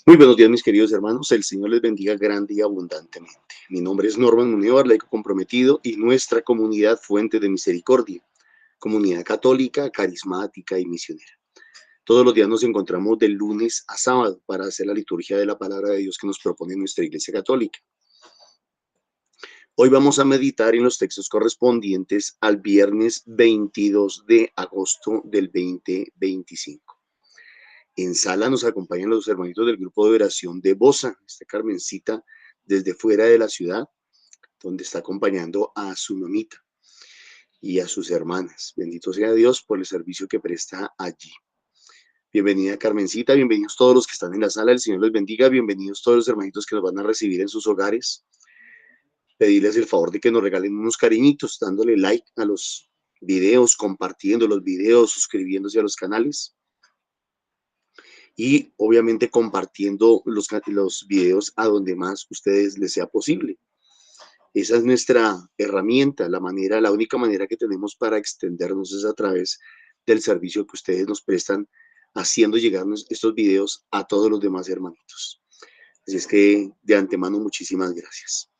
Muy buenos días, mis queridos hermanos. El Señor les bendiga grande y abundantemente. Mi nombre es Norman Munevar, laico comprometido, y nuestra comunidad Fuente de Misericordia, comunidad católica, carismática y misionera. Todos los días nos encontramos de lunes a sábado para hacer la liturgia de la palabra de Dios que nos propone nuestra Iglesia Católica. Hoy vamos a meditar en los textos correspondientes al viernes 22 de agosto del 2025. En sala nos acompañan los hermanitos del grupo de oración de Bosa, esta Carmencita desde fuera de la ciudad, donde está acompañando a su mamita y a sus hermanas. Bendito sea Dios por el servicio que presta allí. Bienvenida Carmencita, bienvenidos todos los que están en la sala, el Señor les bendiga, bienvenidos todos los hermanitos que nos van a recibir en sus hogares. Pedirles el favor de que nos regalen unos cariñitos, dándole like a los videos, compartiendo los videos, suscribiéndose a los canales. Y obviamente compartiendo los videos a donde más ustedes les sea posible. Esa es nuestra herramienta, la única manera que tenemos para extendernos es a través del servicio que ustedes nos prestan, haciendo llegar estos videos a todos los demás hermanitos. Así es que de antemano muchísimas gracias.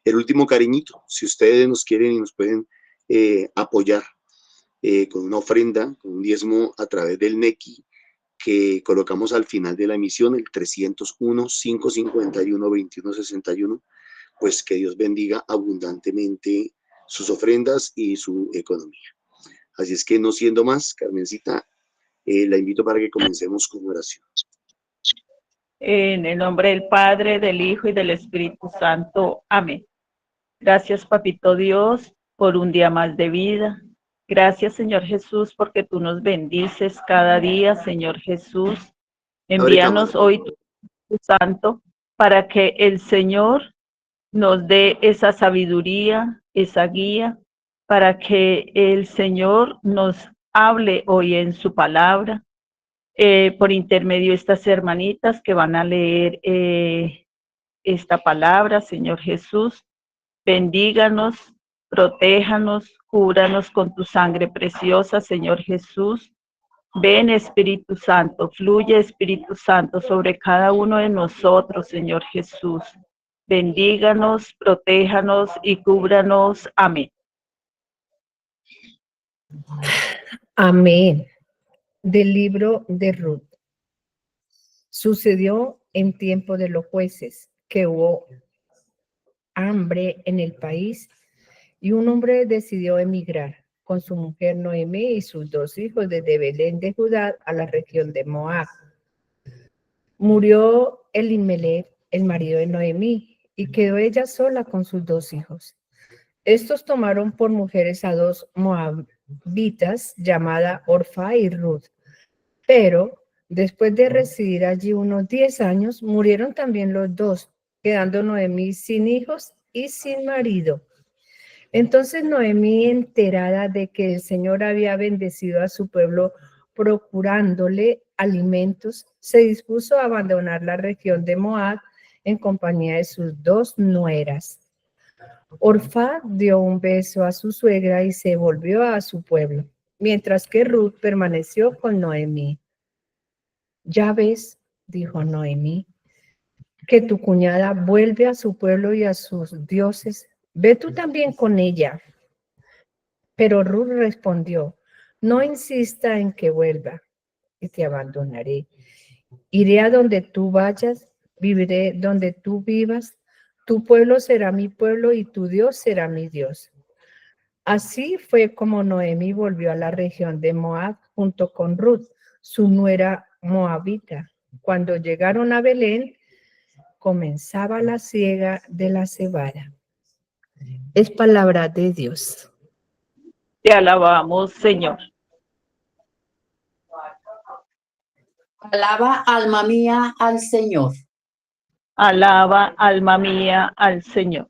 El último cariñito, si ustedes nos quieren y nos pueden apoyar con una ofrenda, con un diezmo a través del NECI, que colocamos al final de la emisión, el 301-551-2161, pues que Dios bendiga abundantemente sus ofrendas y su economía. Así es que no siendo más, Carmencita, la invito para que comencemos con oración. En el nombre del Padre, del Hijo y del Espíritu Santo. Amén. Gracias, Papito Dios, por un día más de vida. Gracias, Señor Jesús, porque tú nos bendices cada día, Señor Jesús. Envíanos hoy tu Espíritu Santo para que el Señor nos dé esa sabiduría, esa guía, para que el Señor nos hable hoy en su palabra, por intermedio de estas hermanitas que van a leer esta palabra. Señor Jesús, bendíganos, protéjanos, cúbranos con tu sangre preciosa, Señor Jesús. Ven, Espíritu Santo, fluye, Espíritu Santo, sobre cada uno de nosotros, Señor Jesús. Bendíganos, protéjanos y cúbranos. Amén. Amén. Del libro de Ruth. Sucedió en tiempo de los jueces que hubo hambre en el país y un hombre decidió emigrar con su mujer Noemí y sus 2 hijos desde Belén de Judá a la región de Moab. Murió Elimelech, el marido de Noemí, y quedó ella sola con sus 2 hijos. Estos tomaron por mujeres a 2 moabitas llamadas Orfa y Ruth, pero después de residir allí unos 10 años, murieron también los 2, quedando Noemí sin hijos y sin marido. Entonces Noemí, enterada de que el Señor había bendecido a su pueblo procurándole alimentos, se dispuso a abandonar la región de Moab en compañía de sus 2 nueras. Orfa dio un beso a su suegra y se volvió a su pueblo, mientras que Ruth permaneció con Noemí. Ya ves, dijo Noemí, que tu cuñada vuelve a su pueblo y a sus dioses. Ve tú también con ella. Pero Ruth respondió, no insista en que vuelva y te abandonaré. Iré a donde tú vayas, viviré donde tú vivas. Tu pueblo será mi pueblo y tu Dios será mi Dios. Así fue como Noemí volvió a la región de Moab junto con Ruth, su nuera moabita. Cuando llegaron a Belén, comenzaba la siega de la cebada. Es palabra de Dios. Te alabamos, Señor. Alaba, alma mía, al Señor. Alaba, alma mía, al Señor.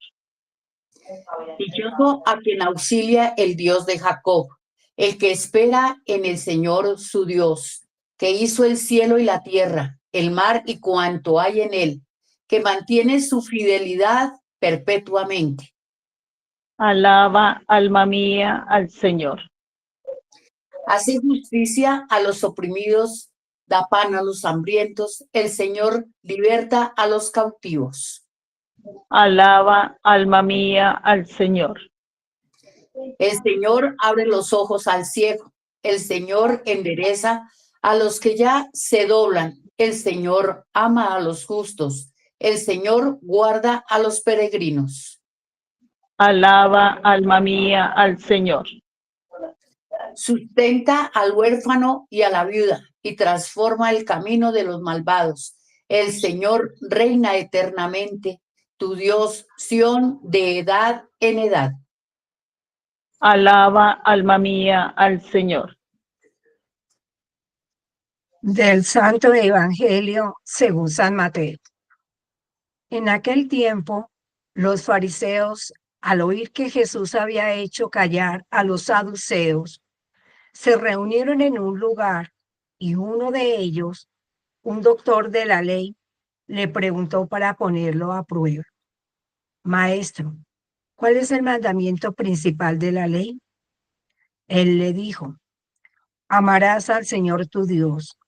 Dichoso a quien auxilia el Dios de Jacob, el que espera en el Señor su Dios, que hizo el cielo y la tierra, el mar y cuanto hay en él, que mantiene su fidelidad perpetuamente. Alaba, alma mía, al Señor. Hace justicia a los oprimidos da pan a los hambrientos, el Señor liberta a los cautivos. Alaba, alma mía, al Señor. El Señor abre los ojos al ciego, el Señor endereza a los que ya se doblan, el Señor ama a los justos, el Señor guarda a los peregrinos. Alaba, alma mía, al Señor. Sustenta al huérfano y a la viuda y transforma el camino de los malvados. El Señor reina eternamente, tu Dios, Sión, de edad en edad. Alaba, alma mía, al Señor. Del Santo Evangelio según San Mateo. En aquel tiempo, los fariseos, al oír que Jesús había hecho callar a los saduceos, se reunieron en un lugar y uno de ellos, un doctor de la ley, le preguntó para ponerlo a prueba: Maestro, ¿cuál es el mandamiento principal de la ley? Él le dijo: amarás al Señor tu Dios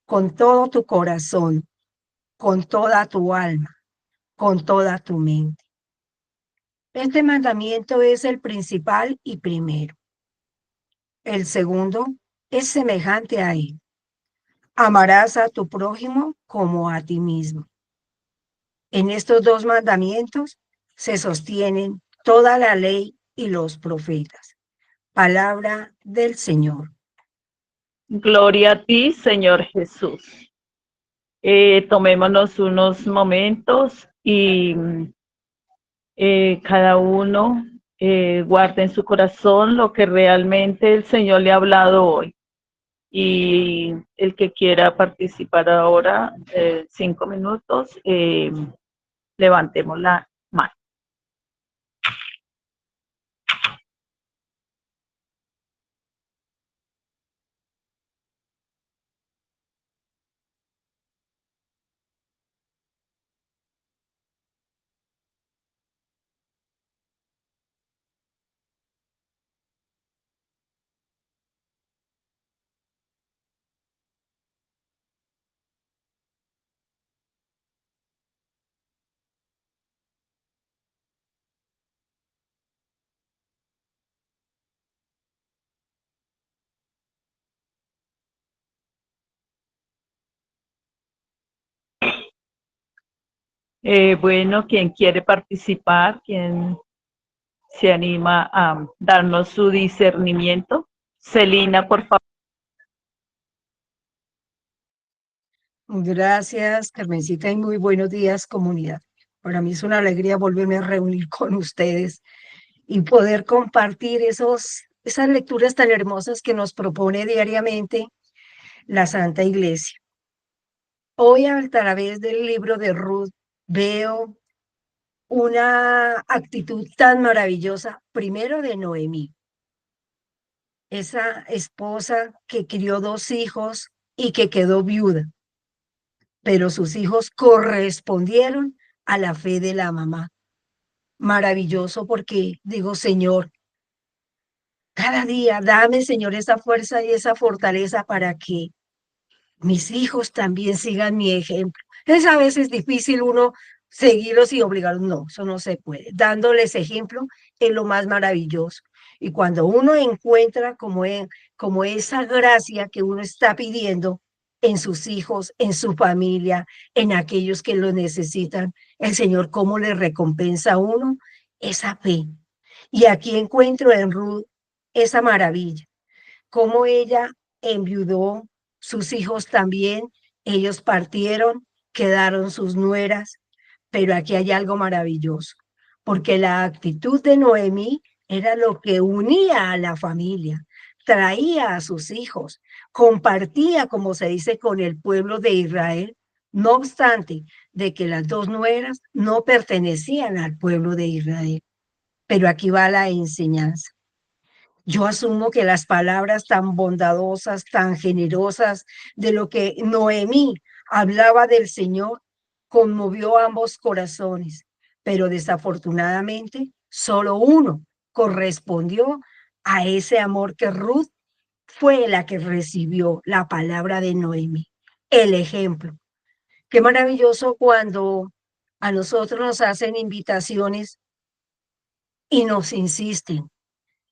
con todo tu corazón, con toda tu alma, con toda tu mente. Este mandamiento es el principal y primero. El segundo es semejante a él: amarás a tu prójimo como a ti mismo. En estos dos mandamientos se sostienen toda la ley y los profetas. Palabra del Señor. Gloria a ti, Señor Jesús. Tomémonos unos momentos y cada uno guarde en su corazón lo que realmente el Señor le ha hablado hoy. Y el que quiera participar ahora, 5 minutos, levantemos la mano. Bueno, quien quiere participar, quien se anima a darnos su discernimiento. Celina, por favor. Gracias, Carmencita, y muy buenos días, comunidad. Para mí es una alegría volverme a reunir con ustedes y poder compartir esas lecturas tan hermosas que nos propone diariamente la Santa Iglesia. Hoy, a través del libro de Ruth, veo una actitud tan maravillosa, primero de Noemí, esa esposa que crió 2 hijos y que quedó viuda, pero sus hijos correspondieron a la fe de la mamá. Maravilloso, porque digo: Señor, cada día dame, Señor, esa fuerza y esa fortaleza para que mis hijos también sigan mi ejemplo. Es a veces difícil uno seguirlos y obligarlos. No, eso no se puede. Dándoles ejemplo es lo más maravilloso. Y cuando uno encuentra como esa gracia que uno está pidiendo en sus hijos, en su familia, en aquellos que lo necesitan, el Señor cómo le recompensa a uno esa fe. Y aquí encuentro en Ruth esa maravilla, cómo ella enviudó, sus hijos también, ellos partieron, quedaron sus nueras, pero aquí hay algo maravilloso, porque la actitud de Noemí era lo que unía a la familia, traía a sus hijos, compartía, como se dice, con el pueblo de Israel, no obstante de que las 2 nueras no pertenecían al pueblo de Israel. Pero aquí va la enseñanza. Yo asumo que las palabras tan bondadosas, tan generosas de lo que Noemí hablaba del Señor conmovió ambos corazones, pero desafortunadamente solo uno correspondió a ese amor que Ruth fue la que recibió la palabra de Noemí. el ejemplo. Qué maravilloso cuando a nosotros nos hacen invitaciones y nos insisten,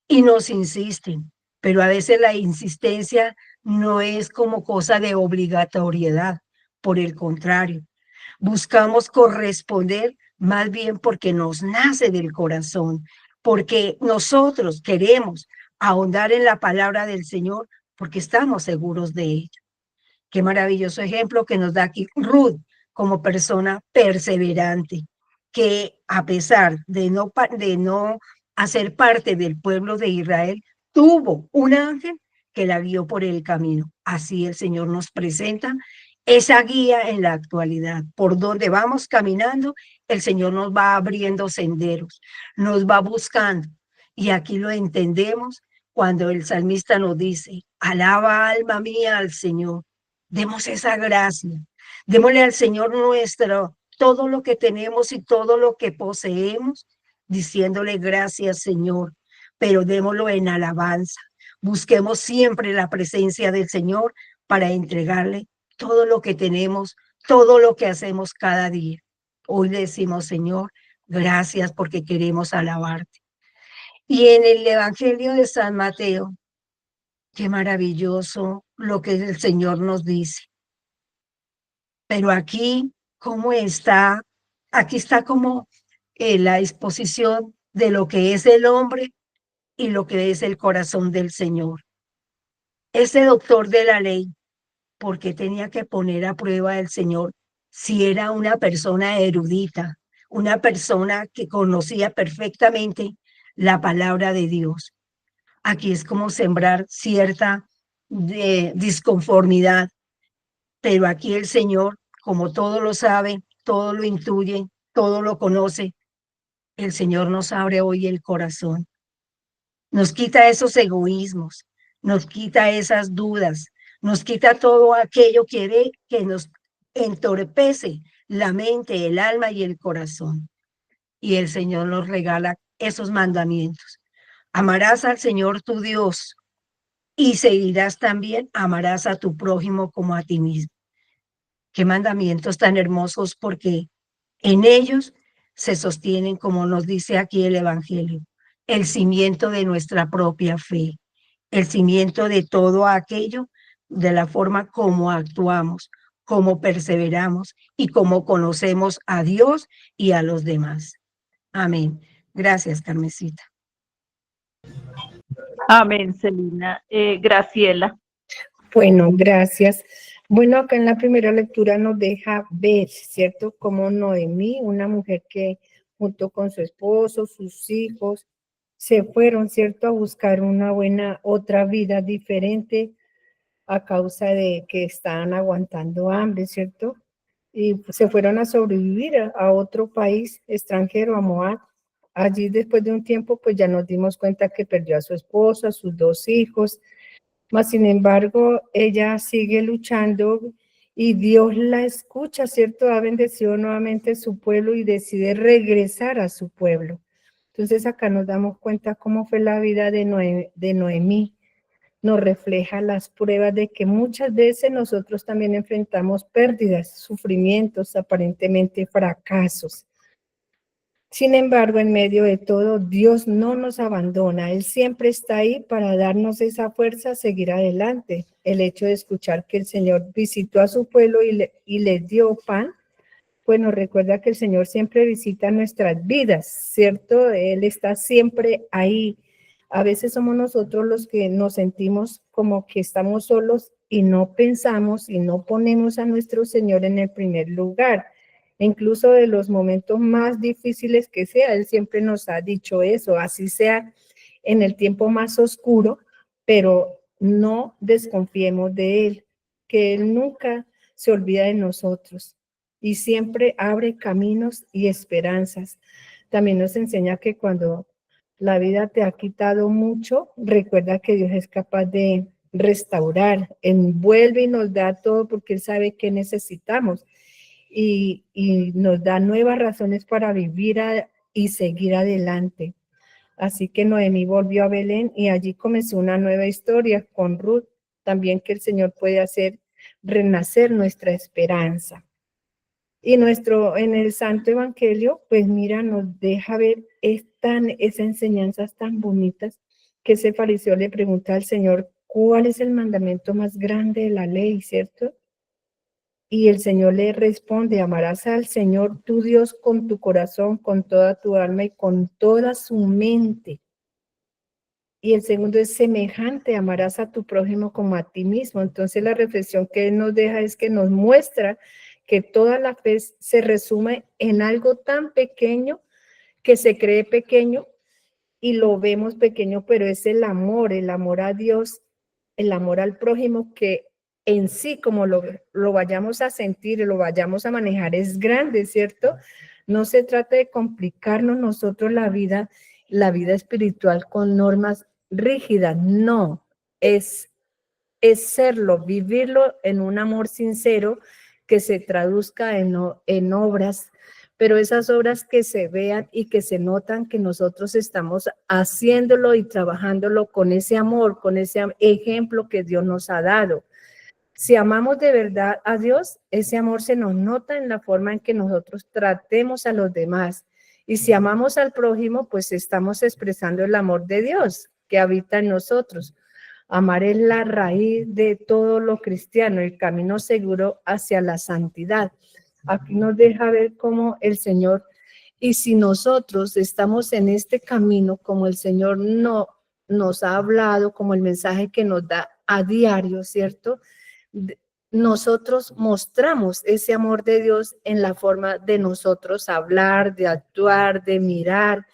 y nos insisten, pero a veces la insistencia no es como cosa de obligatoriedad, por el contrario, buscamos corresponder más bien porque nos nace del corazón, porque nosotros queremos ahondar en la palabra del Señor, porque estamos seguros de ello. Qué maravilloso ejemplo que nos da aquí Ruth como persona perseverante, que a pesar de no hacer parte del pueblo de Israel, tuvo un ángel que la guió por el camino. Así el Señor nos presenta esa guía en la actualidad. Por donde vamos caminando, el Señor nos va abriendo senderos, nos va buscando. Y aquí lo entendemos cuando el salmista nos dice, alaba alma mía al Señor. Demos esa gracia, démosle al Señor nuestro todo lo que tenemos y todo lo que poseemos, diciéndole gracias, Señor, pero démoslo en alabanza. Busquemos siempre la presencia del Señor para entregarle todo lo que tenemos, todo lo que hacemos cada día. Hoy le decimos, Señor, gracias porque queremos alabarte. Y en el Evangelio de San Mateo, qué maravilloso lo que el Señor nos dice. Pero aquí, ¿cómo está? Aquí está como la exposición de lo que es el hombre y lo que es el corazón del Señor. Ese doctor de la ley, ¿por qué tenía que poner a prueba el Señor si era una persona erudita, una persona que conocía perfectamente la palabra de Dios? Aquí es como sembrar cierta disconformidad, pero aquí el Señor, como todo lo sabe, todo lo intuye, todo lo conoce, el Señor nos abre hoy el corazón, nos quita esos egoísmos, nos quita esas dudas, nos quita todo aquello que nos entorpece la mente, el alma y el corazón. Y el Señor nos regala esos mandamientos. Amarás al Señor tu Dios y seguirás también, amarás a tu prójimo como a ti mismo. Qué mandamientos tan hermosos, porque en ellos se sostienen, como nos dice aquí el Evangelio, el cimiento de nuestra propia fe, el cimiento de todo aquello, de la forma como actuamos, cómo perseveramos y cómo conocemos a Dios y a los demás. Amén. Gracias, Carmencita. Amén, Celina. Graciela. Bueno, gracias. Bueno, acá en la primera lectura nos deja ver, ¿cierto? Como Noemí, una mujer que junto con su esposo, sus hijos, se fueron, ¿cierto? A buscar una buena, otra vida diferente a causa de que estaban aguantando hambre, ¿cierto? Y se fueron a sobrevivir a otro país extranjero, a Moab. Allí después de un tiempo, pues ya nos dimos cuenta que perdió a su esposo, a sus dos hijos, mas sin embargo, ella sigue luchando y Dios la escucha, ¿cierto? Ha bendecido nuevamente su pueblo y decide regresar a su pueblo. Entonces acá nos damos cuenta cómo fue la vida de Noemí. Nos refleja las pruebas de que muchas veces nosotros también enfrentamos pérdidas, sufrimientos, aparentemente fracasos. Sin embargo, en medio de todo, Dios no nos abandona. Él siempre está ahí para darnos esa fuerza a seguir adelante. El hecho de escuchar que el Señor visitó a su pueblo y les dio pan, pues nos recuerda que el Señor siempre visita nuestras vidas, ¿cierto? Él está siempre ahí. A veces somos nosotros los que nos sentimos como que estamos solos y no pensamos y no ponemos a nuestro Señor en el primer lugar. Incluso de los momentos más difíciles que sea, Él siempre nos ha dicho eso, así sea en el tiempo más oscuro, pero no desconfiemos de Él, que Él nunca se olvida de nosotros y siempre abre caminos y esperanzas. También nos enseña que cuando la vida te ha quitado mucho, recuerda que Dios es capaz de restaurar, envuelve y nos da todo porque Él sabe que necesitamos. Y nos da nuevas razones para vivir y seguir adelante. Así que Noemí volvió a Belén y allí comenzó una nueva historia con Ruth, también que el Señor puede hacer renacer nuestra esperanza. Y en el Santo Evangelio, pues mira, nos deja ver esas enseñanzas tan bonitas que ese fariseo le pregunta al Señor, ¿cuál es el mandamiento más grande de la ley, cierto? Y el Señor le responde, amarás al Señor tu Dios con tu corazón, con toda tu alma y con toda su mente. Y el segundo es semejante, amarás a tu prójimo como a ti mismo. Entonces la reflexión que Él nos deja es que nos muestra que toda la fe se resume en algo tan pequeño que se cree pequeño y lo vemos pequeño, pero es el amor a Dios, el amor al prójimo que en sí, como lo vayamos a sentir y lo vayamos a manejar, es grande, ¿cierto? No se trata de complicarnos nosotros la vida espiritual con normas rígidas, no, es serlo, vivirlo en un amor sincero que se traduzca en obras, pero esas obras que se vean y que se notan que nosotros estamos haciéndolo y trabajándolo con ese amor, con ese ejemplo que Dios nos ha dado. Si amamos de verdad a Dios, ese amor se nos nota en la forma en que nosotros tratemos a los demás. Y si amamos al prójimo, pues estamos expresando el amor de Dios que habita en nosotros. Amar es la raíz de todo lo cristiano, el camino seguro hacia la santidad. Aquí nos deja ver cómo el Señor, y si nosotros estamos en este camino, como el Señor no nos ha hablado, como el mensaje que nos da a diario, ¿cierto? Nosotros mostramos ese amor de Dios en la forma de nosotros hablar, de actuar, de mirar,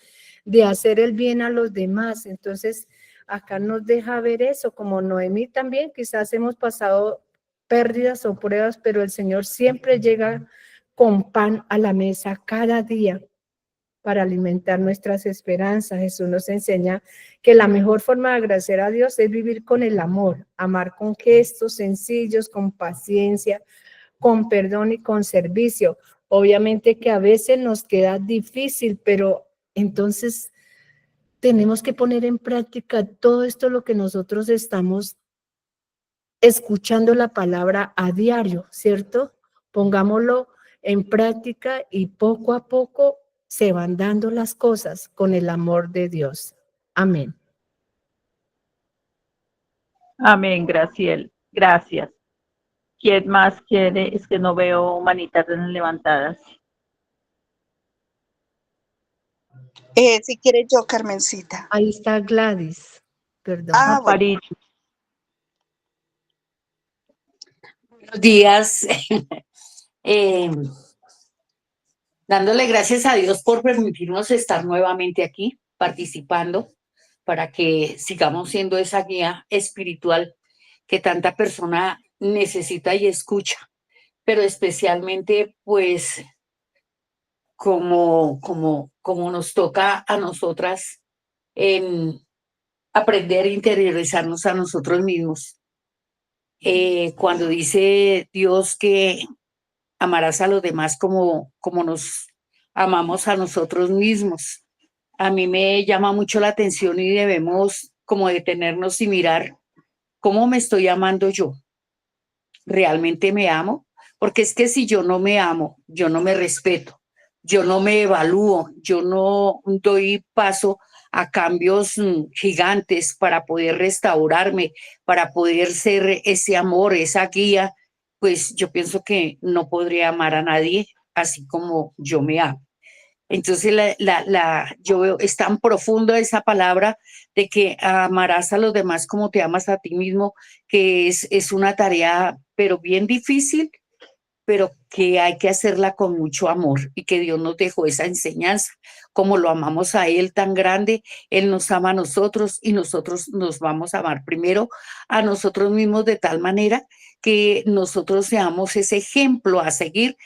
de hacer el bien a los demás. Entonces, acá nos deja ver eso, como Noemí también, quizás hemos pasado pérdidas o pruebas, pero el Señor siempre llega con pan a la mesa cada día para alimentar nuestras esperanzas. Jesús nos enseña que la mejor forma de agradecer a Dios es vivir con el amor, amar con gestos sencillos, con paciencia, con perdón y con servicio. Obviamente que a veces nos queda difícil, pero entonces tenemos que poner en práctica todo esto lo que nosotros estamos escuchando la palabra a diario, ¿cierto? Pongámoslo en práctica y poco a poco se van dando las cosas con el amor de Dios. Amén. Amén, Graciel. Gracias. ¿Quién más quiere? Es que no veo manitas levantadas. Si quiere yo, Carmencita. Ahí está Gladys. Perdón. Ah, bueno. Aparicio. Buenos días. Dándole gracias a Dios por permitirnos estar nuevamente aquí, participando, para que sigamos siendo esa guía espiritual que tanta persona necesita y escucha, pero especialmente pues como nos toca a nosotras en aprender a interiorizarnos a nosotros mismos. Cuando dice Dios que amarás a los demás como nos amamos a nosotros mismos, a mí me llama mucho la atención y debemos como detenernos y mirar cómo me estoy amando yo. ¿Realmente me amo? Porque es que si yo no me amo, yo no me respeto, yo no me evalúo, yo no doy paso a cambios gigantes para poder restaurarme, para poder ser ese amor, esa guía, pues yo pienso que no podría amar a nadie así como yo me amo. Entonces yo veo, es tan profundo esa palabra de que amarás a los demás como te amas a ti mismo, que es una tarea, pero bien difícil, pero que hay que hacerla con mucho amor y que Dios nos dejó esa enseñanza. Como lo amamos a Él tan grande, Él nos ama a nosotros y nosotros nos vamos a amar primero a nosotros mismos de tal manera que nosotros seamos ese ejemplo a seguir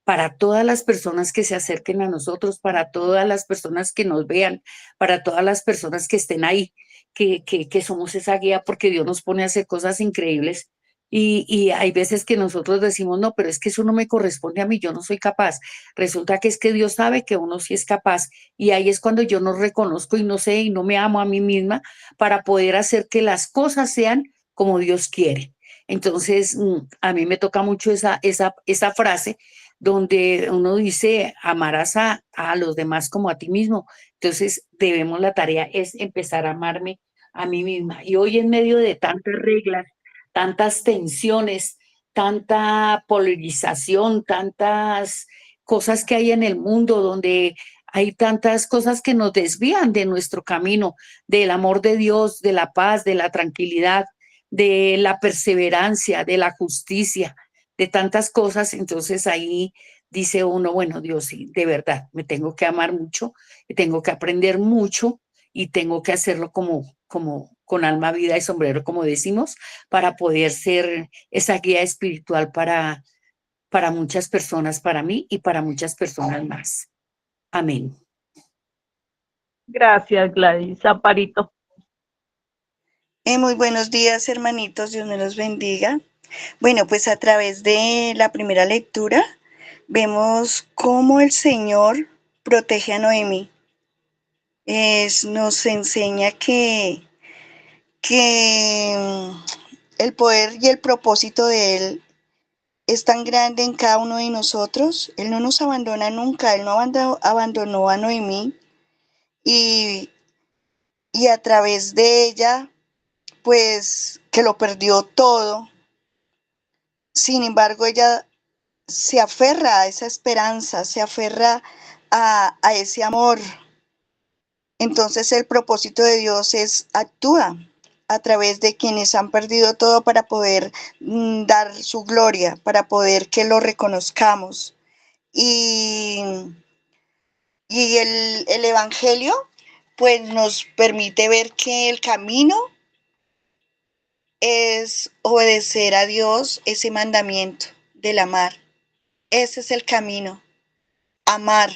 para todas las personas que se acerquen a nosotros, para todas las personas que nos vean, para todas las personas que estén ahí, que somos esa guía, porque Dios nos pone a hacer cosas increíbles. Y hay veces que nosotros decimos, no, pero es que eso no me corresponde a mí, yo no soy capaz. Resulta que es que Dios sabe que uno sí es capaz. Y ahí es cuando yo no reconozco y no sé y no me amo a mí misma para poder hacer que las cosas sean como Dios quiere. Entonces, a mí me toca mucho esa frase donde uno dice, amarás a los demás como a ti mismo. Entonces, la tarea es empezar a amarme a mí misma. Y hoy en medio de tantas reglas, tantas tensiones, tanta polarización, tantas cosas que hay en el mundo, donde hay tantas cosas que nos desvían de nuestro camino, del amor de Dios, de la paz, de la tranquilidad, de la perseverancia, de la justicia, de tantas cosas. Entonces ahí dice uno, bueno, Dios, sí, de verdad, me tengo que amar mucho, tengo que aprender mucho y tengo que hacerlo como con alma, vida y sombrero, como decimos, para poder ser esa guía espiritual para muchas personas, para mí y para muchas personas más. Amén. Gracias, Gladys. Amparito. Muy buenos días, hermanitos, Dios me los bendiga. Bueno, pues a través de la primera lectura vemos cómo el Señor protege a Noemí. Nos enseña que el poder y el propósito de Él es tan grande en cada uno de nosotros. Él no nos abandona nunca, Él no abandonó a Noemí y a través de ella, pues que lo perdió todo. Sin embargo, ella se aferra a esa esperanza, se aferra a ese amor. Entonces el propósito de Dios actúa a través de quienes han perdido todo para poder dar su gloria, para poder que lo reconozcamos. Y el Evangelio pues nos permite ver que el camino es obedecer a Dios, ese mandamiento del amar. Ese es el camino, amar.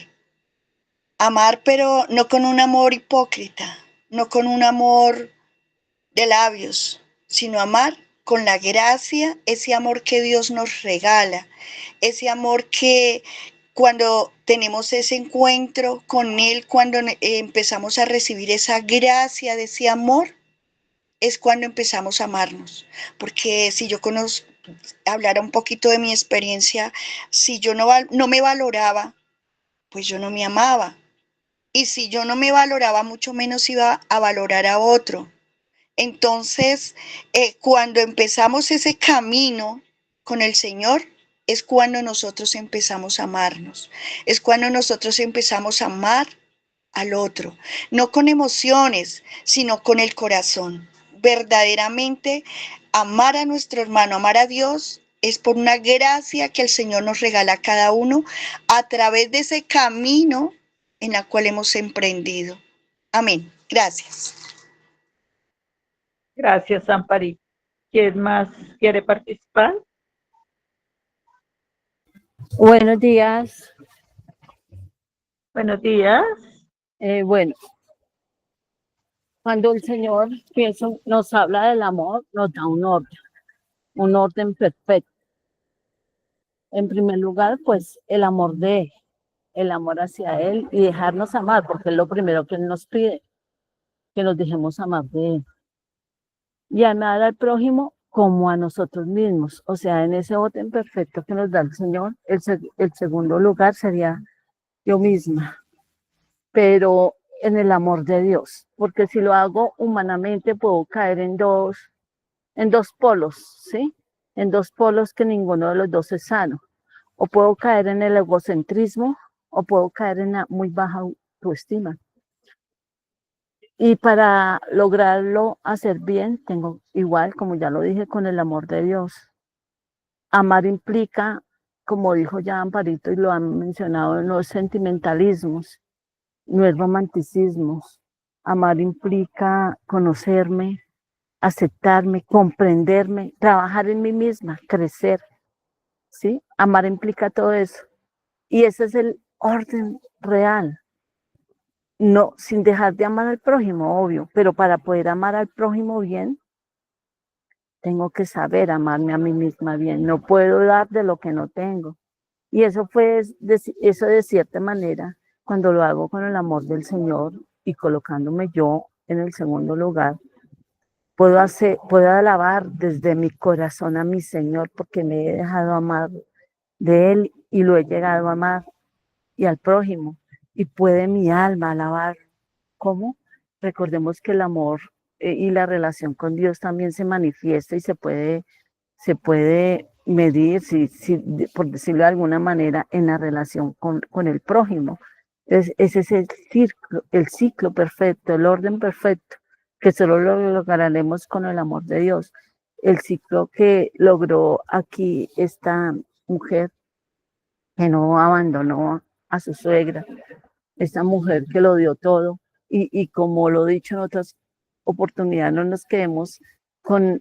Amar, pero no con un amor hipócrita, no con un amor de labios, sino amar con la gracia, ese amor que Dios nos regala, ese amor que cuando tenemos ese encuentro con Él, cuando empezamos a recibir esa gracia de ese amor, es cuando empezamos a amarnos. Porque si yo hablara un poquito de mi experiencia, si yo no me valoraba, pues yo no me amaba. Y si yo no me valoraba, mucho menos iba a valorar a otro. Entonces, cuando empezamos ese camino con el Señor, es cuando nosotros empezamos a amarnos. Es cuando nosotros empezamos a amar al otro. No con emociones, sino con el corazón. Verdaderamente, amar a nuestro hermano, amar a Dios, es por una gracia que el Señor nos regala a cada uno a través de ese camino en la cual hemos emprendido. Amén. Gracias. Gracias, Amparito. ¿Quién más quiere participar? Buenos días. Buenos días. Bueno, cuando el Señor nos habla del amor, nos da un orden perfecto. En primer lugar, pues el amor de Él, el amor hacia Él y dejarnos amar, porque es lo primero que Él nos pide, que nos dejemos amar de Él. Y amar al prójimo como a nosotros mismos. O sea, en ese orden perfecto que nos da el Señor, el segundo lugar sería yo misma, pero en el amor de Dios, porque si lo hago humanamente puedo caer en dos polos, ¿sí? En dos polos que ninguno de los dos es sano. O puedo caer en el egocentrismo o puedo caer en la muy baja autoestima. Y para lograrlo hacer bien, tengo igual, como ya lo dije, con el amor de Dios. Amar implica, como dijo ya Amparito y lo han mencionado, no es sentimentalismos, no es romanticismo. Amar implica conocerme, aceptarme, comprenderme, trabajar en mí misma, crecer, ¿sí? Amar implica todo eso. Y ese es el orden real. No, sin dejar de amar al prójimo, obvio, pero para poder amar al prójimo bien, tengo que saber amarme a mí misma bien. No puedo dar de lo que no tengo. Y eso eso de cierta manera, cuando lo hago con el amor del Señor y colocándome yo en el segundo lugar, puedo alabar desde mi corazón a mi Señor porque me he dejado amar de Él y lo he llegado a amar, y al prójimo, y puede mi alma alabar. ¿Cómo? Recordemos que el amor y la relación con Dios también se manifiesta y se puede medir, por decirlo de alguna manera, en la relación con el prójimo. Ese es el ciclo perfecto, el orden perfecto, que solo lo lograremos con el amor de Dios. El ciclo que logró aquí esta mujer, que no abandonó a su suegra, esta mujer que lo dio todo, y como lo he dicho en otras oportunidades, no nos quedemos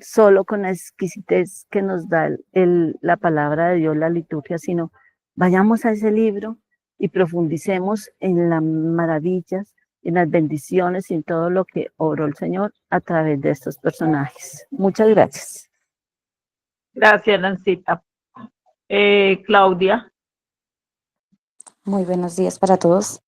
solo con la exquisitez que nos da la palabra de Dios, la liturgia, sino vayamos a ese libro y profundicemos en las maravillas, en las bendiciones y en todo lo que obró el Señor a través de estos personajes. Muchas gracias. Gracias, Lancita. Claudia. Muy buenos días para todos.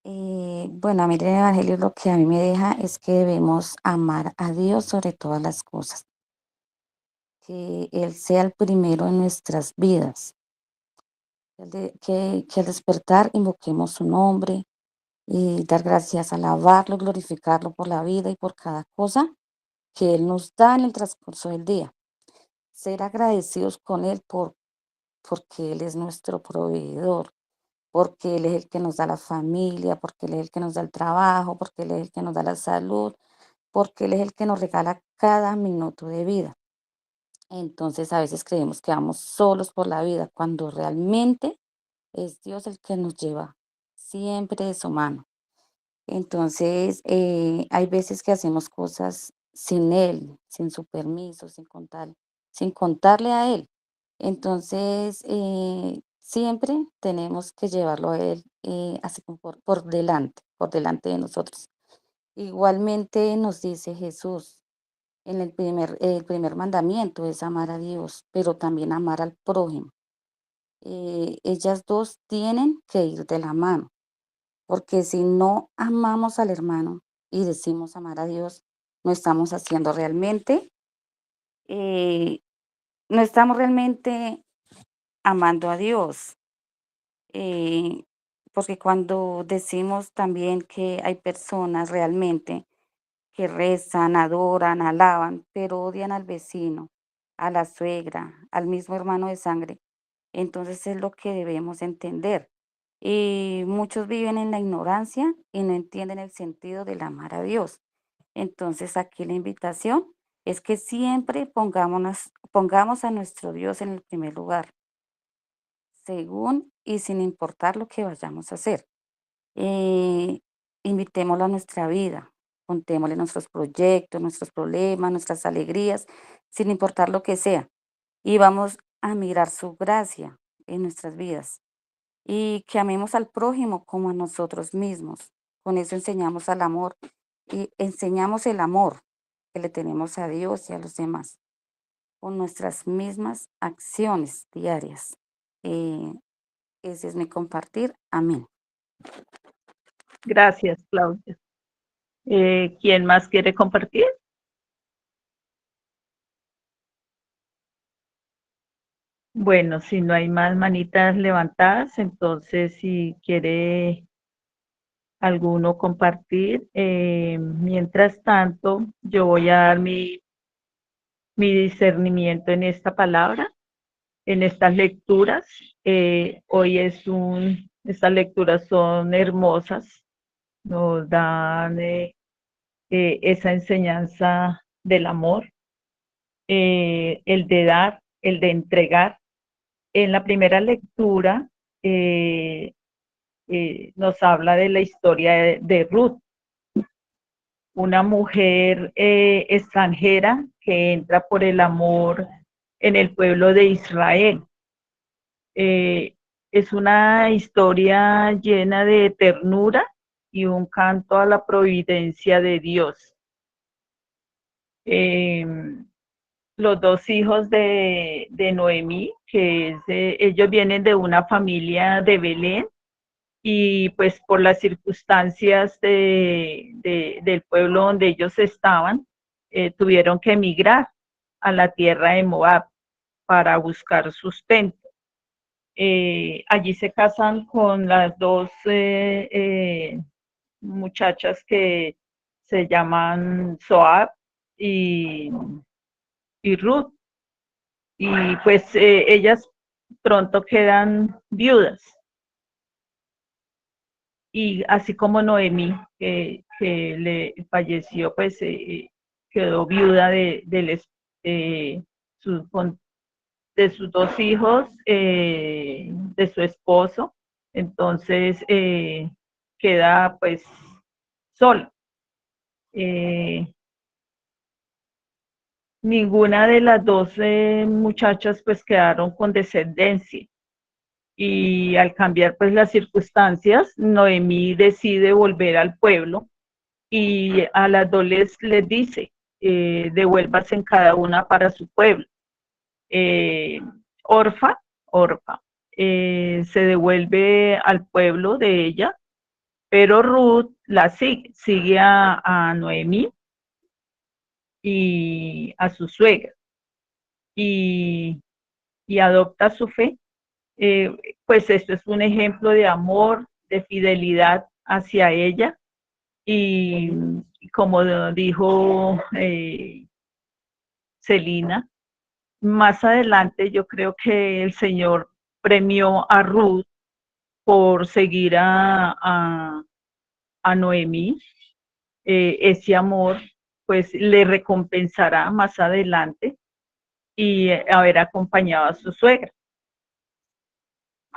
Bueno, a mí el Evangelio lo que a mí me deja es que debemos amar a Dios sobre todas las cosas, que Él sea el primero en nuestras vidas, que al despertar invoquemos su nombre y dar gracias, alabarlo, glorificarlo por la vida y por cada cosa que Él nos da en el transcurso del día. Ser agradecidos con Él porque Él es nuestro proveedor, porque Él es el que nos da la familia, porque Él es el que nos da el trabajo, porque Él es el que nos da la salud, porque Él es el que nos regala cada minuto de vida. Entonces a veces creemos que vamos solos por la vida, cuando realmente es Dios el que nos lleva siempre de su mano. Entonces hay veces que hacemos cosas sin Él, sin su permiso, sin contarle a Él. Entonces, siempre tenemos que llevarlo a Él, así como por delante de nosotros. Igualmente nos dice Jesús, el primer mandamiento es amar a Dios, pero también amar al prójimo. Ellas dos tienen que ir de la mano, porque si no amamos al hermano y decimos amar a Dios, no estamos haciendo realmente, eh, no estamos realmente amando a Dios. eh, Porque cuando decimos también que hay personas realmente que rezan, adoran, alaban, pero odian al vecino, a la suegra, al mismo hermano de sangre, entonces es lo que debemos entender. Y muchos viven en la ignorancia y no entienden el sentido del amar a Dios. Entonces aquí la invitación es que siempre pongamos a nuestro Dios en el primer lugar, según y sin importar lo que vayamos a hacer. Eh, Invitémoslo a nuestra vida, contémosle nuestros proyectos, nuestros problemas, nuestras alegrías, sin importar lo que sea. Y vamos a mirar su gracia en nuestras vidas. Y que amemos al prójimo como a nosotros mismos. Con eso enseñamos al amor y enseñamos el amor que le tenemos a Dios y a los demás, con nuestras mismas acciones diarias. Eh, Ese es mi compartir. Amén. Gracias, Claudia. ¿Quién más quiere compartir? Bueno, si no hay más manitas levantadas, entonces si quiere alguno compartir, mientras tanto, yo voy a dar mi discernimiento en esta palabra, en estas lecturas. Estas lecturas son hermosas, nos dan esa enseñanza del amor, el de dar, el de entregar. En la primera lectura nos habla de la historia de Ruth, una mujer extranjera que entra por el amor en el pueblo de Israel. Es una historia llena de ternura y un canto a la providencia de Dios. Los dos hijos de Noemí, ellos vienen de una familia de Belén, y pues por las circunstancias del pueblo donde ellos estaban, tuvieron que emigrar a la tierra de Moab para buscar sustento. Allí se casan con las dos muchachas que se llaman Zoab y Ruth, y pues ellas pronto quedan viudas, y así como Noemí, que le falleció, pues quedó viuda su, de sus dos hijos, de su esposo, entonces queda pues sola. Ninguna de las dos muchachas pues quedaron con descendencia, y al cambiar pues las circunstancias, Noemí decide volver al pueblo y a las dos les dice, devuélvase en cada una para su pueblo. Orfa se devuelve al pueblo de ella, pero Ruth la sigue a Noemí y a su suegra, y adopta su fe. Pues esto es un ejemplo de amor, de fidelidad hacia ella, y como dijo Celina, más adelante yo creo que el Señor premió a Ruth por seguir a Noemí. Ese amor pues le recompensará más adelante, y haber acompañado a su suegra.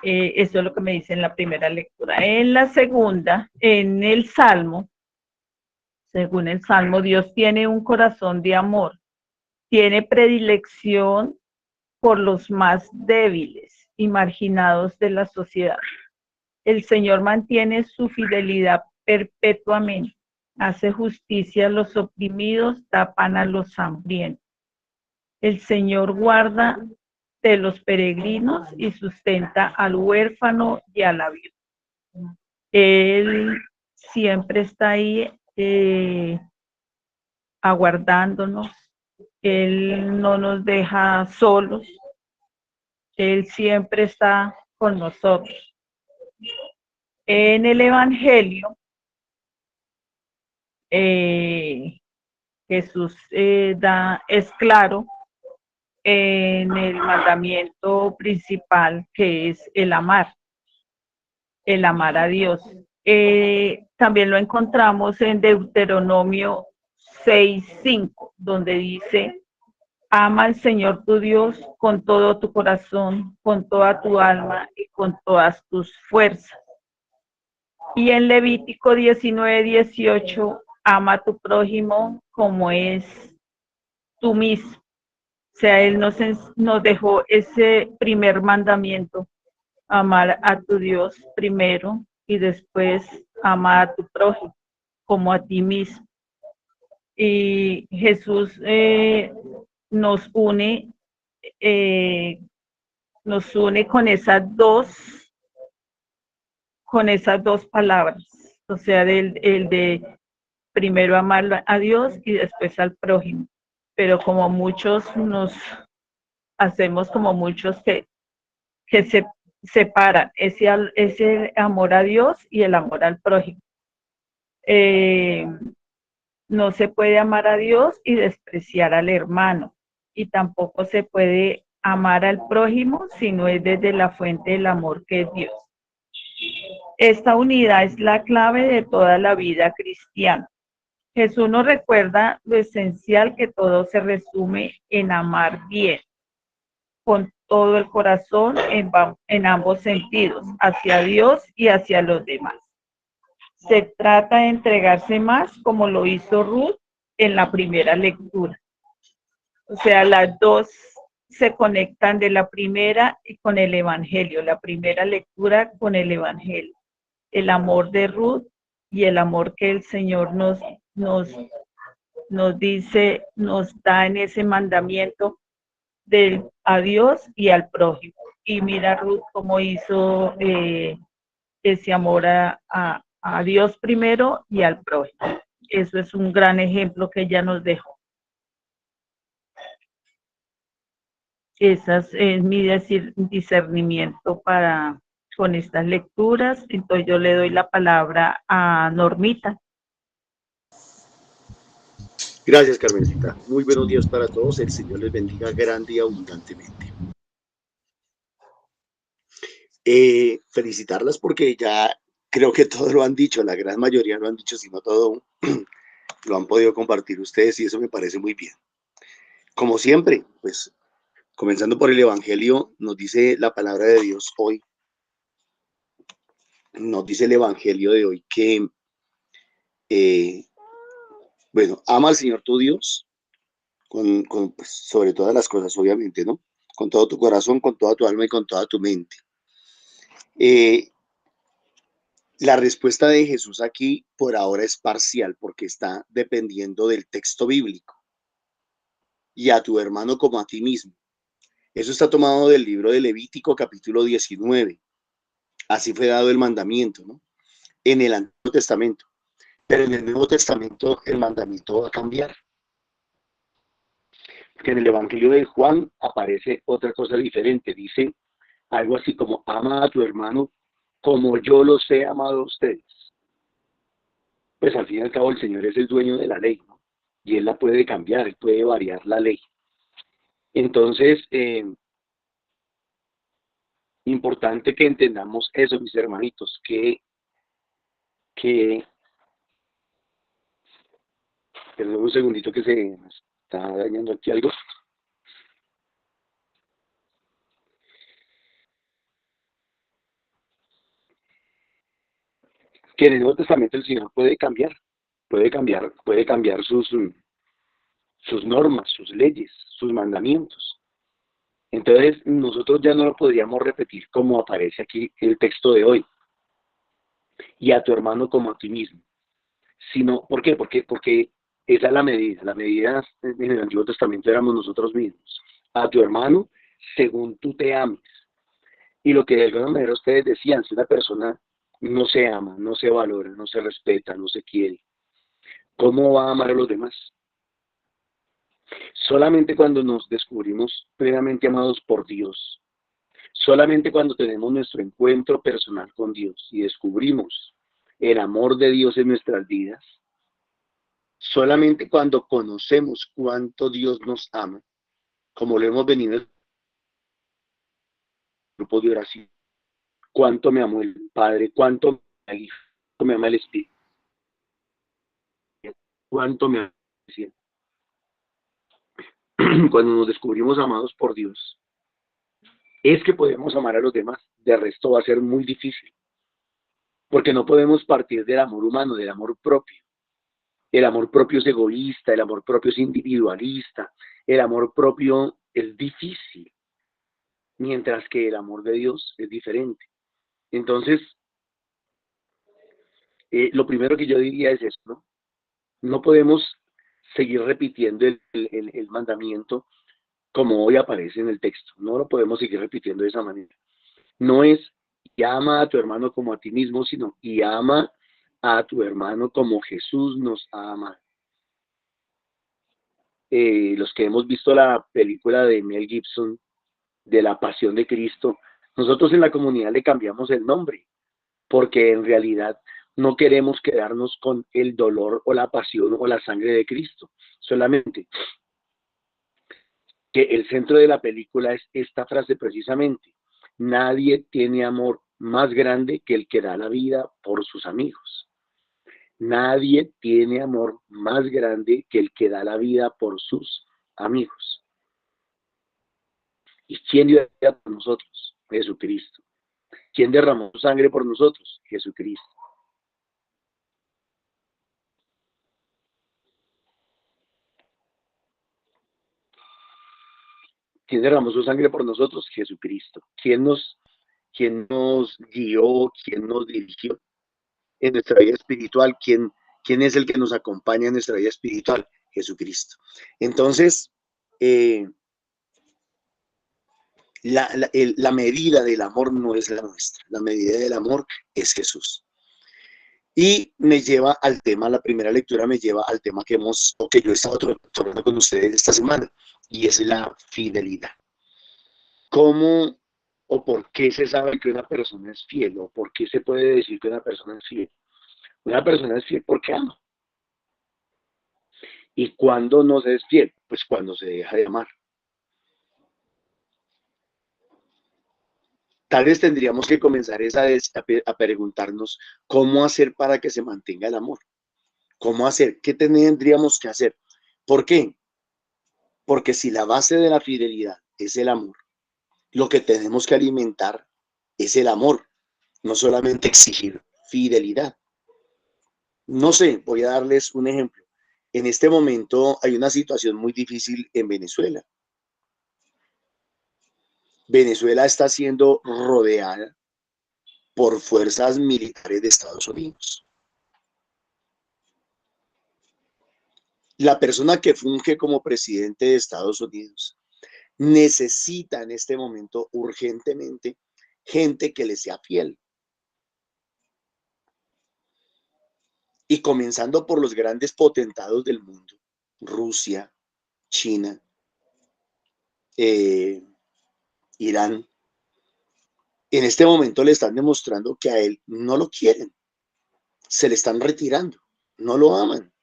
Eso es lo que me dice en la primera lectura. En la segunda, en el Salmo, según el Salmo, Dios tiene un corazón de amor, tiene predilección por los más débiles y marginados de la sociedad. El Señor mantiene su fidelidad perpetuamente, hace justicia a los oprimidos, da pan a los hambrientos. El Señor guarda de los peregrinos y sustenta al huérfano y a la viuda. Él siempre está ahí aguardándonos. Él no nos deja solos. Él siempre está con nosotros. En el Evangelio, Jesús es claro en el mandamiento principal, que es el amar a Dios. También lo encontramos en Deuteronomio 6:5, donde dice: ama al Señor tu Dios con todo tu corazón, con toda tu alma y con todas tus fuerzas. Y en Levítico 19:18, ama a tu prójimo como es tú mismo. O sea, Él nos dejó ese primer mandamiento: amar a tu Dios primero y después amar a tu prójimo como a ti mismo. Y Jesús nos une con esas dos palabras, o sea, el de primero amar a Dios y después al prójimo. Pero como muchos como muchos que se separan ese amor a Dios y el amor al prójimo. No se puede amar a Dios y despreciar al hermano, y tampoco se puede amar al prójimo si no es desde la fuente del amor, que es Dios. Esta unidad es la clave de toda la vida cristiana. Jesús nos recuerda lo esencial, que todo se resume en amar bien, con todo el corazón, en ambos sentidos, hacia Dios y hacia los demás. Se trata de entregarse más, como lo hizo Ruth en la primera lectura. O sea, las dos se conectan, de la primera y con el Evangelio, la primera lectura con el Evangelio. El amor de Ruth y el amor que el Señor nos dice, nos da en ese mandamiento a Dios y al prójimo. Y mira Ruth cómo hizo ese amor a Dios primero y al prójimo. Eso es un gran ejemplo que ella nos dejó. Ese es mi discernimiento con estas lecturas. Entonces yo le doy la palabra a Normita. Gracias, Carmencita. Muy buenos días para todos. El Señor les bendiga grande y abundantemente. Felicitarlas porque ya creo que todos lo han dicho, la gran mayoría lo han dicho, si no todo lo han podido compartir ustedes y eso me parece muy bien. Como siempre, pues comenzando por el Evangelio, nos dice la palabra de Dios hoy, nos dice el Evangelio de hoy que, bueno, ama al Señor tu Dios pues, sobre todas las cosas, obviamente, ¿no? Con todo tu corazón, con toda tu alma y con toda tu mente. La respuesta de Jesús aquí por ahora es parcial porque está dependiendo del texto bíblico. Y a tu hermano como a ti mismo. Eso está tomado del libro de Levítico capítulo 19. Así fue dado el mandamiento, ¿no? En el Antiguo Testamento. Pero en el Nuevo Testamento el mandamiento va a cambiar. Porque en el Evangelio de Juan aparece otra cosa diferente. Dice algo así como, ama a tu hermano como yo los he amado a ustedes. Pues al fin y al cabo el Señor es el dueño de la ley, ¿no? Y Él la puede cambiar, Él puede variar la ley. Entonces, importante que entendamos eso, mis hermanitos, que perdón un segundito que se me está dañando aquí algo. Que en el Nuevo Testamento el Señor puede cambiar sus normas, sus leyes, sus mandamientos. Entonces, nosotros ya no lo podríamos repetir como aparece aquí el texto de hoy. Y a tu hermano como a ti mismo. Sino, ¿por qué? Porque esa es la medida. La medida en el Antiguo Testamento éramos nosotros mismos. A tu hermano según tú te ames. Y lo que de alguna manera ustedes decían, si una persona no se ama, no se valora, no se respeta, no se quiere, ¿cómo va a amar a los demás? Solamente cuando nos descubrimos plenamente amados por Dios, solamente cuando tenemos nuestro encuentro personal con Dios y descubrimos el amor de Dios en nuestras vidas, solamente cuando conocemos cuánto Dios nos ama, como lo hemos venido en el grupo de oración, cuánto me amó el Padre, cuánto me ama el Hijo, cuánto me ama el Espíritu, cuánto me ama el Cielo. Cuando nos descubrimos amados por Dios, es que podemos amar a los demás. De resto va a ser muy difícil, porque no podemos partir del amor humano, del amor propio. El amor propio es egoísta, el amor propio es individualista, el amor propio es difícil, mientras que el amor de Dios es diferente. Entonces, lo primero que yo diría es esto, ¿no? No podemos seguir repitiendo el mandamiento como hoy aparece en el texto. No lo podemos seguir repitiendo de esa manera. No es y ama a tu hermano como a ti mismo, sino y ama a tu hermano como Jesús nos ha amado. Los que hemos visto la película de Mel Gibson, de la Pasión de Cristo, nosotros en la comunidad le cambiamos el nombre, porque en realidad no queremos quedarnos con el dolor o la pasión o la sangre de Cristo, solamente que el centro de la película es esta frase precisamente: nadie tiene amor más grande que el que da la vida por sus amigos. Nadie tiene amor más grande que el que da la vida por sus amigos. ¿Y quién dio la vida por nosotros? Jesucristo. ¿Quién derramó sangre por nosotros? Jesucristo. ¿Quién derramó su sangre por nosotros? Jesucristo. ¿Quién nos guió? ¿Quién nos dirigió en nuestra vida espiritual? ¿Quién es el que nos acompaña en nuestra vida espiritual? Jesucristo. Entonces, la medida del amor no es la nuestra. La medida del amor es Jesús. Y me lleva al tema, la primera lectura me lleva al tema que yo he estado tratando con ustedes esta semana, y es la fidelidad. ¿Cómo o por qué se sabe que una persona es fiel? ¿O por qué se puede decir que una persona es fiel? Una persona es fiel porque ama. ¿Y cuándo no se es fiel? Pues cuando se deja de amar. Tal vez tendríamos que comenzar a preguntarnos cómo hacer para que se mantenga el amor. ¿Cómo hacer? ¿Qué tendríamos que hacer? ¿Por qué? Porque si la base de la fidelidad es el amor, lo que tenemos que alimentar es el amor, no solamente exigir fidelidad. No sé, voy a darles un ejemplo. En este momento hay una situación muy difícil en Venezuela. Venezuela está siendo rodeada por fuerzas militares de Estados Unidos. La persona que funge como presidente de Estados Unidos necesita en este momento urgentemente gente que le sea fiel. Y comenzando por los grandes potentados del mundo, Rusia, China, Irán, en este momento le están demostrando que a él no lo quieren, se le están retirando, no lo aman,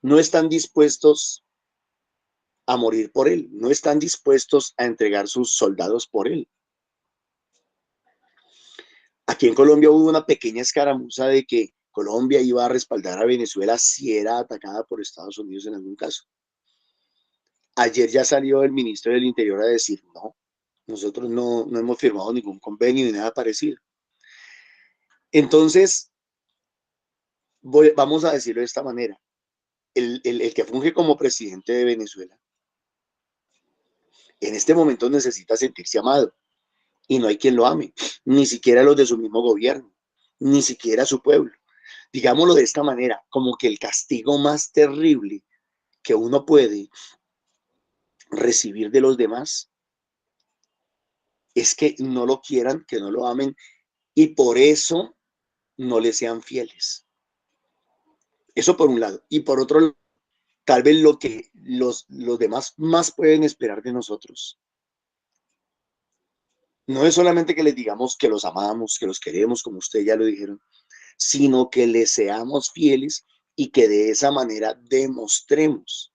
no están dispuestos a morir por él, no están dispuestos a entregar sus soldados por él. Aquí en Colombia hubo una pequeña escaramuza de que Colombia iba a respaldar a Venezuela si era atacada por Estados Unidos en algún caso. Ayer ya salió el ministro del Interior a decir, no, nosotros no hemos firmado ningún convenio ni nada parecido. Entonces, vamos a decirlo de esta manera. El que funge como presidente de Venezuela, en este momento necesita sentirse amado y no hay quien lo ame, ni siquiera los de su mismo gobierno, ni siquiera su pueblo. Digámoslo de esta manera, como que el castigo más terrible que uno puede recibir de los demás es que no lo quieran, que no lo amen y por eso no le sean fieles. Eso por un lado. Y por otro lado, tal vez lo que los demás más pueden esperar de nosotros no es solamente que les digamos que los amamos, que los queremos, como ustedes ya lo dijeron, sino que les seamos fieles y que de esa manera demostremos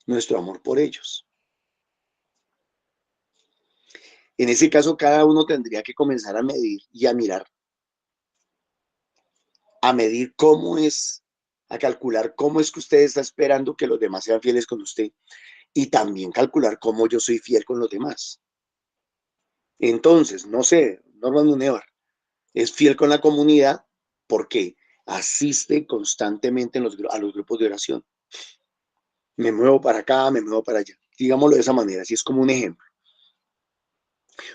nuestro amor por ellos. En ese caso, cada uno tendría que comenzar a medir y a mirar, a medir cómo es, a calcular cómo es que usted está esperando que los demás sean fieles con usted y también calcular cómo yo soy fiel con los demás. Entonces, no sé, Norman Munevar es fiel con la comunidad porque asiste constantemente a los grupos de oración. Me muevo para acá, me muevo para allá. Digámoslo de esa manera, así es como un ejemplo.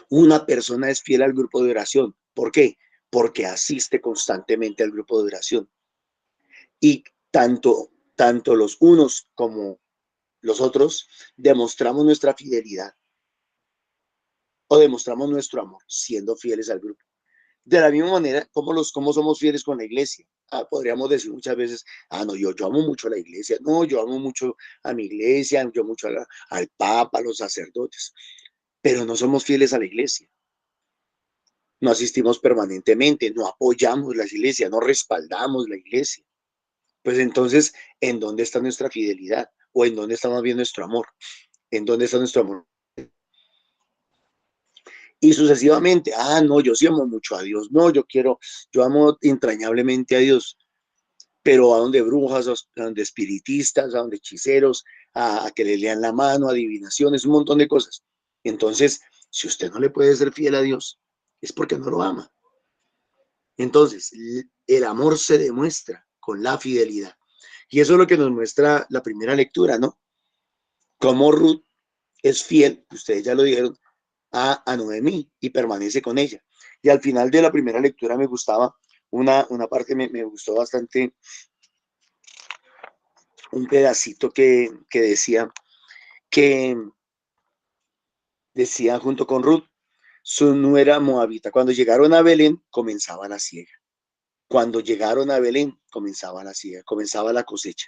Una persona es fiel al grupo de oración. ¿Por qué? Porque asiste constantemente al grupo de oración. Y tanto los unos como los otros demostramos nuestra fidelidad o demostramos nuestro amor siendo fieles al grupo. De la misma manera, ¿cómo somos fieles con la iglesia? Podríamos decir muchas veces, no, yo amo mucho a la iglesia, no, yo amo mucho a mi iglesia, yo mucho al Papa, a los sacerdotes, pero no somos fieles a la iglesia. No asistimos permanentemente, no apoyamos la iglesia, no respaldamos la iglesia. Pues entonces, ¿en dónde está nuestra fidelidad? ¿O en dónde está más bien nuestro amor? ¿En dónde está nuestro amor? Y sucesivamente, no, yo sí amo mucho a Dios, no, yo amo entrañablemente a Dios, pero a donde brujas, a donde espiritistas, a donde hechiceros, a que le lean la mano, adivinaciones, un montón de cosas. Entonces, si usted no le puede ser fiel a Dios, es porque no lo ama. Entonces, el amor se demuestra con la fidelidad. Y eso es lo que nos muestra la primera lectura, ¿no? Cómo Ruth es fiel, ustedes ya lo dijeron, a Noemí y permanece con ella. Y al final de la primera lectura me gustaba una parte, me gustó bastante un pedacito que decía junto con Ruth, su nuera moabita. Cuando llegaron a Belén, comenzaba la siega. Cuando llegaron a Belén, comenzaba la siega, comenzaba la cosecha.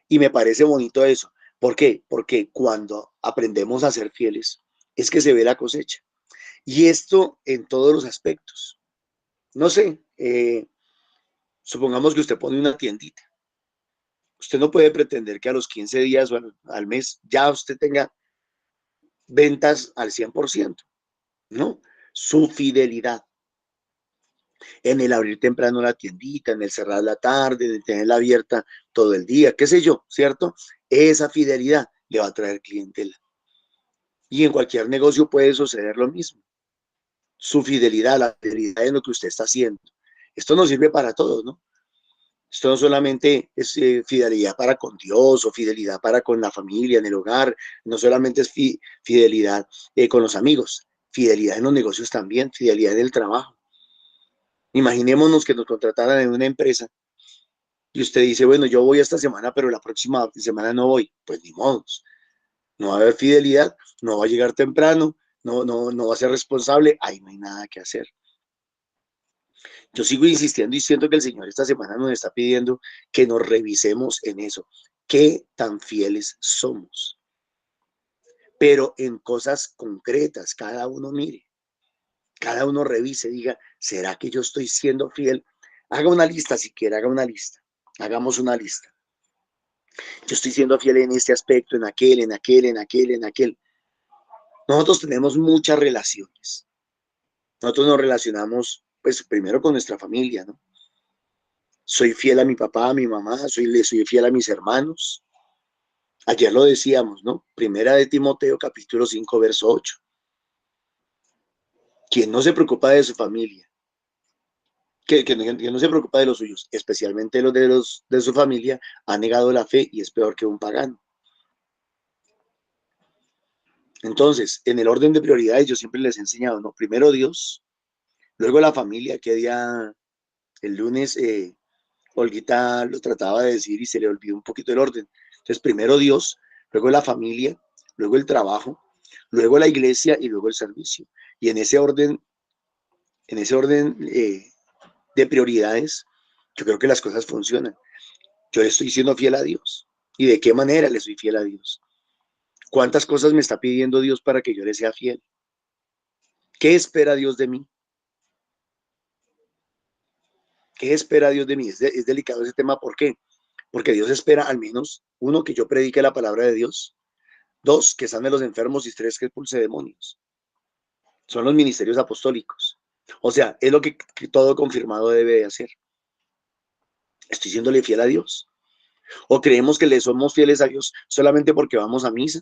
Y me parece bonito eso. ¿Por qué? Porque cuando aprendemos a ser fieles, es que se ve la cosecha. Y esto en todos los aspectos. No sé, supongamos que usted pone una tiendita. Usted no puede pretender que a los 15 días o al mes ya usted tenga ventas al 100%, ¿no? Su fidelidad en el abrir temprano la tiendita, en el cerrar la tarde, en el tenerla abierta todo el día, qué sé yo, ¿cierto? Esa fidelidad le va a traer clientela. Y en cualquier negocio puede suceder lo mismo. Su fidelidad, la fidelidad en lo que usted está haciendo. Esto nos sirve para todos, ¿no? Esto no solamente es fidelidad para con Dios o fidelidad para con la familia, en el hogar, no solamente es fidelidad con los amigos, fidelidad en los negocios también, fidelidad en el trabajo. Imaginémonos que nos contrataran en una empresa y usted dice, bueno, yo voy esta semana, pero la próxima semana no voy. Pues ni modos, no va a haber fidelidad, no va a llegar temprano, no va a ser responsable, ahí no hay nada que hacer. Yo sigo insistiendo y siento que el Señor esta semana nos está pidiendo que nos revisemos en eso. ¿Qué tan fieles somos? Pero en cosas concretas, cada uno mire, cada uno revise, diga, ¿será que yo estoy siendo fiel? Haga una lista si quiere, haga una lista. Hagamos una lista. Yo estoy siendo fiel en este aspecto, en aquel, en aquel, en aquel, en aquel. Nosotros tenemos muchas relaciones. Nosotros nos relacionamos, pues, primero con nuestra familia, ¿no? Soy fiel a mi papá, a mi mamá, soy fiel a mis hermanos. Ayer lo decíamos, ¿no? Primera de Timoteo, capítulo 5, verso 8. Quien no se preocupa de su familia, que no se preocupa de los suyos, especialmente los de su familia, ha negado la fe y es peor que un pagano. Entonces, en el orden de prioridades, yo siempre les he enseñado, ¿no? Primero Dios, luego la familia, que día, el lunes, Olguita lo trataba de decir y se le olvidó un poquito el orden. Entonces, primero Dios, luego la familia, luego el trabajo, luego la iglesia y luego el servicio. Y en ese orden de prioridades, yo creo que las cosas funcionan. Yo le estoy siendo fiel a Dios. ¿Y de qué manera le soy fiel a Dios? ¿Cuántas cosas me está pidiendo Dios para que yo le sea fiel? ¿Qué espera Dios de mí? ¿Qué espera Dios de mí? Es delicado ese tema. ¿Por qué? Porque Dios espera al menos, uno, que yo predique la palabra de Dios. Dos, que sane los enfermos. Y tres, que expulse demonios. Son los ministerios apostólicos. O sea, es lo que todo confirmado debe de hacer. ¿Estoy siéndole fiel a Dios? ¿O creemos que le somos fieles a Dios solamente porque vamos a misa?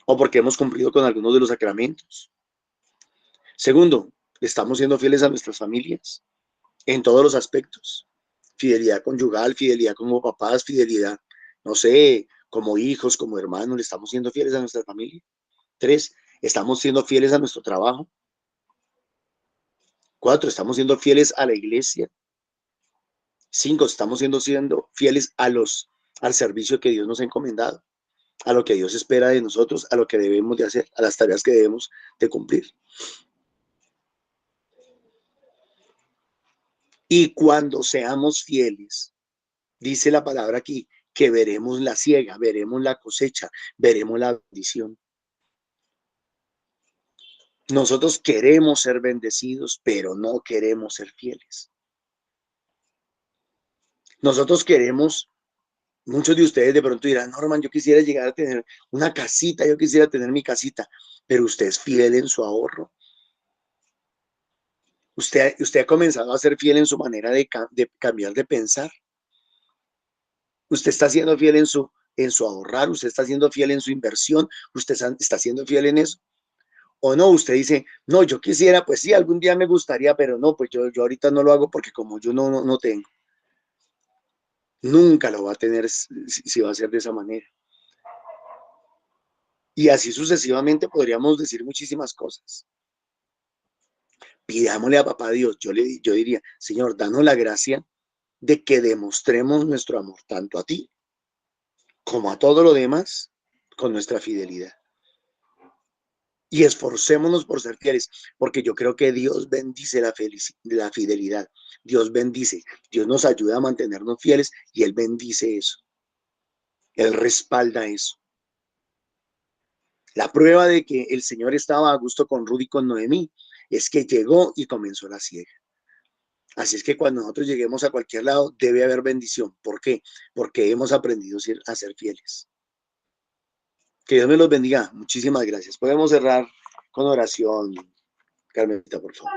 ¿O porque hemos cumplido con algunos de los sacramentos? Segundo, ¿estamos siendo fieles a nuestras familias? En todos los aspectos. Fidelidad conyugal, fidelidad como papás, fidelidad, no sé, como hijos, como hermanos, ¿le estamos siendo fieles a nuestra familia? Tres, ¿estamos siendo fieles a nuestro trabajo? Cuatro, ¿estamos siendo fieles a la iglesia? Cinco, ¿estamos siendo fieles al servicio que Dios nos ha encomendado, a lo que Dios espera de nosotros, a lo que debemos de hacer, a las tareas que debemos de cumplir? Y cuando seamos fieles, dice la palabra aquí, que veremos la siega, veremos la cosecha, veremos la bendición. Nosotros queremos ser bendecidos, pero no queremos ser fieles. Nosotros queremos, muchos de ustedes de pronto dirán, Norman, yo quisiera llegar a tener una casita, yo quisiera tener mi casita, pero usted es fiel en su ahorro. Usted ha comenzado a ser fiel en su manera de cambiar de pensar. Usted está siendo fiel en su ahorrar, usted está siendo fiel en su inversión, usted está siendo fiel en eso. O no, usted dice, no, yo quisiera, pues sí, algún día me gustaría, pero no, pues yo ahorita no lo hago porque como yo no tengo. Nunca lo va a tener si va a ser de esa manera. Y así sucesivamente podríamos decir muchísimas cosas. Pidámosle a papá Dios, yo diría, Señor, danos la gracia de que demostremos nuestro amor tanto a ti como a todo lo demás con nuestra fidelidad. Y esforcémonos por ser fieles, porque yo creo que Dios bendice la fidelidad. Dios bendice, Dios nos ayuda a mantenernos fieles y Él bendice eso. Él respalda eso. La prueba de que el Señor estaba a gusto con Ruth y con Noemí es que llegó y comenzó la siega. Así es que cuando nosotros lleguemos a cualquier lado debe haber bendición. ¿Por qué? Porque hemos aprendido a ser fieles. Que Dios me los bendiga. Muchísimas gracias. Podemos cerrar con oración, Carmelita, por favor.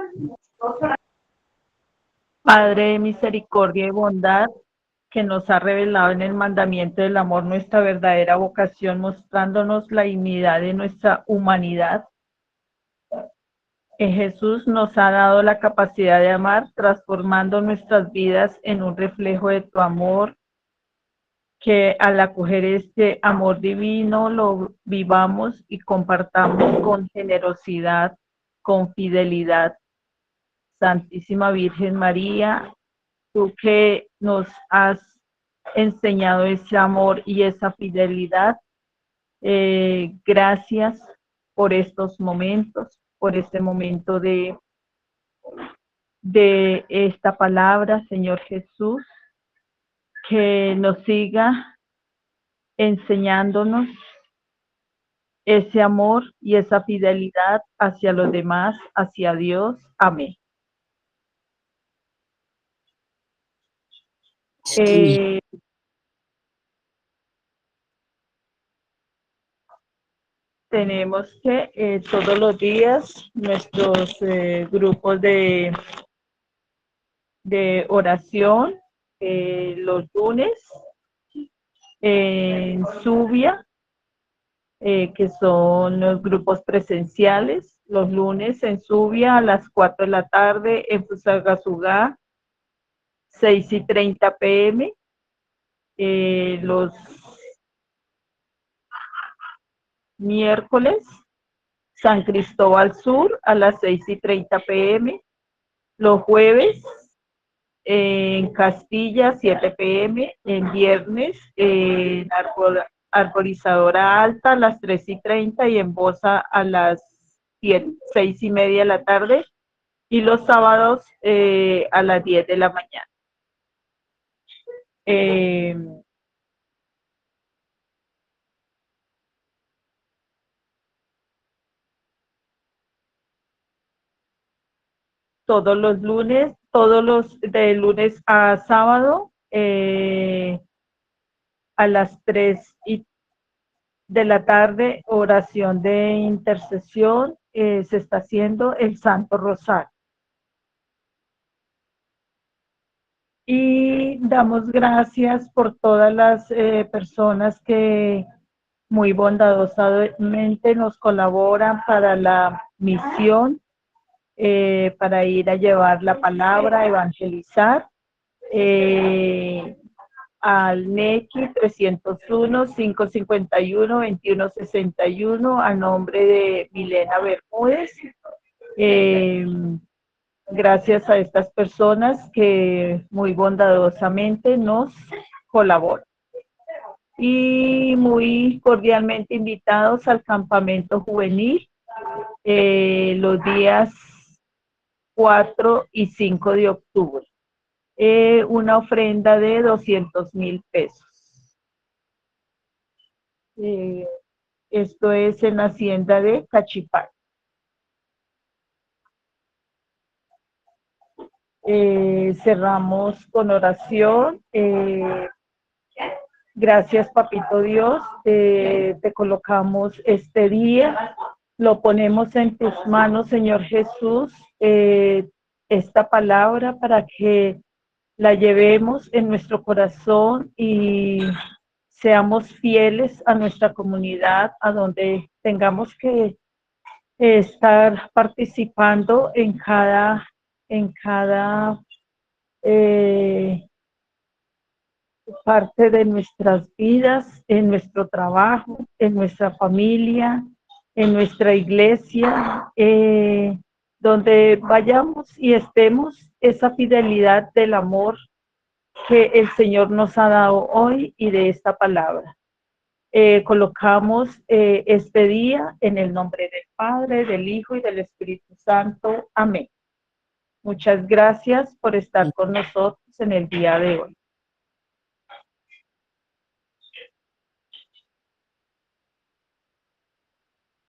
Padre de misericordia y bondad, que nos ha revelado en el mandamiento del amor nuestra verdadera vocación, mostrándonos la dignidad de nuestra humanidad. Jesús nos ha dado la capacidad de amar, transformando nuestras vidas en un reflejo de tu amor, que al acoger este amor divino lo vivamos y compartamos con generosidad, con fidelidad. Santísima Virgen María, tú que nos has enseñado ese amor y esa fidelidad, gracias por estos momentos, por este momento de esta palabra, Señor Jesús, que nos siga enseñándonos ese amor y esa fidelidad hacia los demás, hacia Dios. Amén. Tenemos que todos los días nuestros grupos de oración, los lunes en Subia, que son los grupos presenciales, los lunes en Subia a las 4 de la tarde, en Fusagasugá, 6:30 p.m. Los miércoles, San Cristóbal Sur a las 6:30 p.m. Los jueves, en Castilla, 7 p.m. En viernes, en Arborizadora Alta a las 3:30 y en Bosa a las 6:30 de la tarde. Y los sábados a las 10 de la mañana. Todos los lunes, de lunes a sábado, a las 3 de la tarde, oración de intercesión, se está haciendo el Santo Rosario. Y damos gracias por todas las personas que muy bondadosamente nos colaboran para la misión, para ir a llevar la palabra, evangelizar, al NECI 301-551-2161, a nombre de Milena Bermúdez. Gracias a estas personas que muy bondadosamente nos colaboran. Y muy cordialmente invitados al campamento juvenil los días 4 y 5 de octubre. Una ofrenda de 200,000 pesos. Esto es en la hacienda de Cachipay. Cerramos con oración. Gracias, Papito Dios, te colocamos este día, lo ponemos en tus manos, Señor Jesús, esta palabra para que la llevemos en nuestro corazón y seamos fieles a nuestra comunidad, a donde tengamos que estar participando en cada parte de nuestras vidas, en nuestro trabajo, en nuestra familia, en nuestra iglesia, donde vayamos y estemos, esa fidelidad del amor que el Señor nos ha dado hoy y de esta palabra. Colocamos este día en el nombre del Padre, del Hijo y del Espíritu Santo. Amén. Muchas gracias por estar con nosotros en el día de hoy.